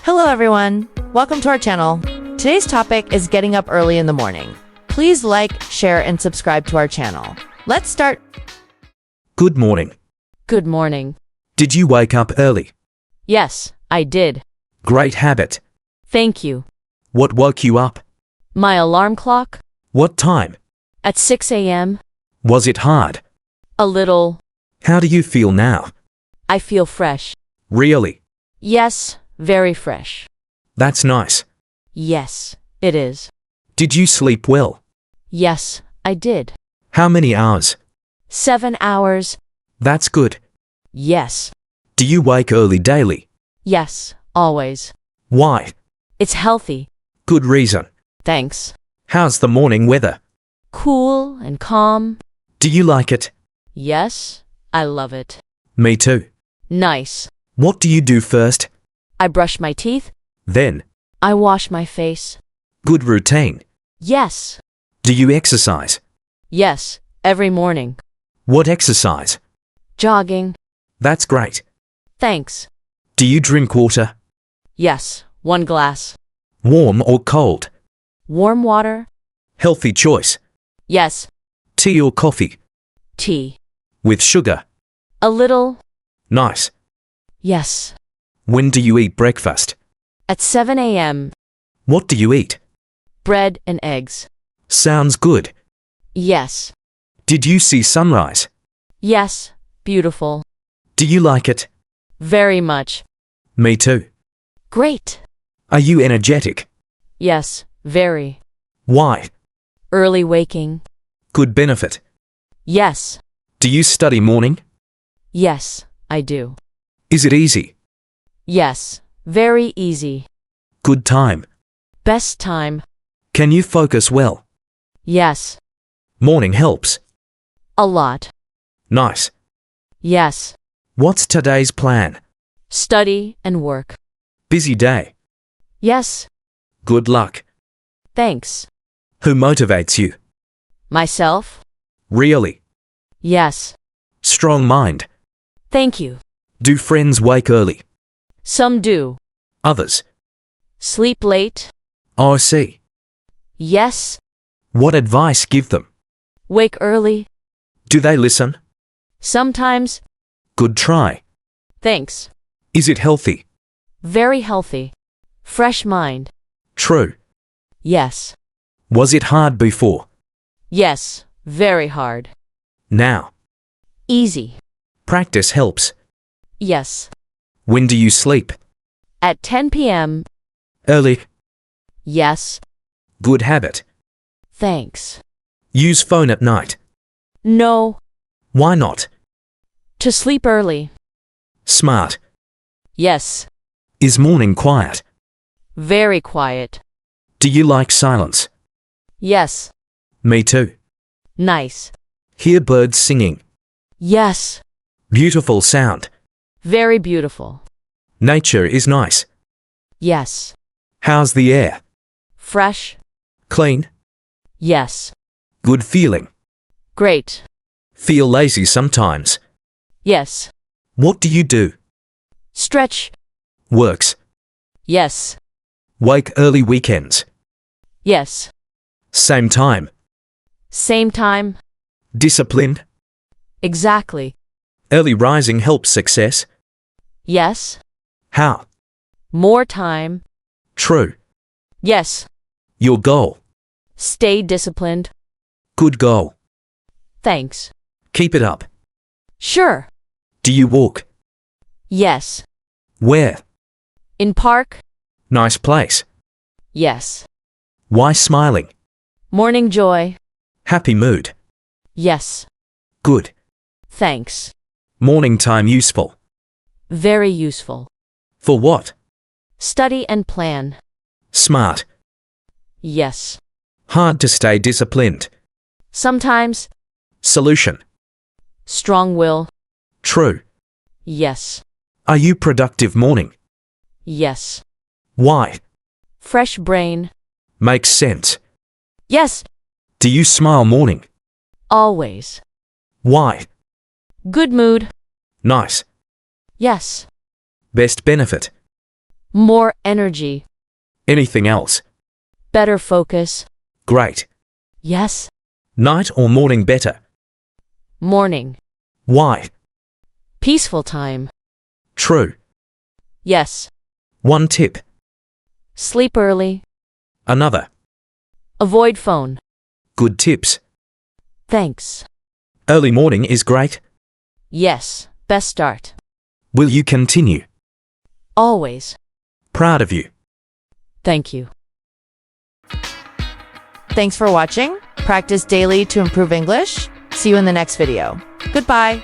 Hello everyone, welcome to our channel. Today's topic is getting up early in the morning. Please like, share, and subscribe to our channel. Let's start. Good morning. Good morning. Did you wake up early? Yes, I did. Great habit. Thank you. What woke you up? My alarm clock? What time? At 6 a.m. Was it hard? A little. How do you feel now? I feel fresh. Really? Yes, very fresh. That's nice. Yes, it is. Did you sleep well? Yes, I did. How many hours? 7 hours. That's good. Yes. Do you wake early daily? Yes, always. Why? It's healthy. Good reason. Thanks. How's the morning weather? Cool and calm. Do you like it? Yes, I love it. Me too. Nice. What do you do first? I brush my teeth. Then? I wash my face. Good routine. Yes. Do you exercise? Yes, every morning. What exercise? Jogging. That's great. Thanks. Do you drink water? Yes, 1 glass. Warm or cold? Warm water? Healthy choice. Yes. Tea or coffee? Tea. With sugar? A little? Nice. Yes. When do you eat breakfast? At 7 a.m. What do you eat? Bread and eggs. Sounds good. Yes. Did you see sunrise? Yes, beautiful. Do you like it? Very much. Me too. Great. Are you energetic? Yes, very. Why? Early waking. Good benefit. Yes. Do you study morning? Yes, I do. Is it easy? Yes, very easy. Good time. Best time. Can you focus well? Yes. Morning helps. A lot. Nice. Yes. What's today's plan? Study and work. Busy day. Yes. Good luck. Thanks. Who motivates you? Myself? Really? Yes. Strong mind. Thank you. Do friends wake early? Some do. Others? Sleep late? Oh, I see. Yes. What advice give them? Wake early? Do they listen? Sometimes. Good try. Thanks. Is it healthy? Very healthy. Fresh mind. True. Yes. Was it hard before? Yes, very hard. Now? Easy. Practice helps. Yes. When do you sleep? At 10 p.m. Early. Yes. Good habit. Thanks. Use phone at night. No. Why not? To sleep early. Smart. Yes. Is morning quiet? Very quiet. Do you like silence? Yes. Me too. Nice. Hear birds singing. Yes. Beautiful sound. Very beautiful. Nature is nice. Yes. How's the air? Fresh? Clean? Yes. Good feeling. Great. Feel lazy sometimes. Yes. What do you do? Stretch? Works. Yes. Wake early weekends. Yes. Same time. Same time? Disciplined. Exactly. Early rising helps success. Yes. How? More time? True. Yes. Your goal. Stay disciplined? Good goal. Thanks. Keep it up. Sure. Do you walk? Yes. Where? In park? Nice place. Yes. Why smiling? Morning joy? Happy mood. Yes. Good. Thanks. Morning time useful. Very useful. For what? Study and plan. Smart. Yes. Hard to stay disciplined. Sometimes. Solution. Strong will. True. Yes. Are you productive morning? Yes. Why? Fresh brain. Makes sense. Yes. Do you smile morning? Always. Why? Good mood. Nice. Yes. Best benefit. More energy. Anything else? Better focus. Great. Yes. Night or morning better? Morning. Why? Peaceful time. True. Yes. One tip. Sleep early. Another. Avoid phone. Good tips. Thanks. Early morning is great. Yes. Best start. Will you continue? Always. Proud of you. Thank you. Thanks for watching. Practice daily to improve English. See you in the next video. Goodbye.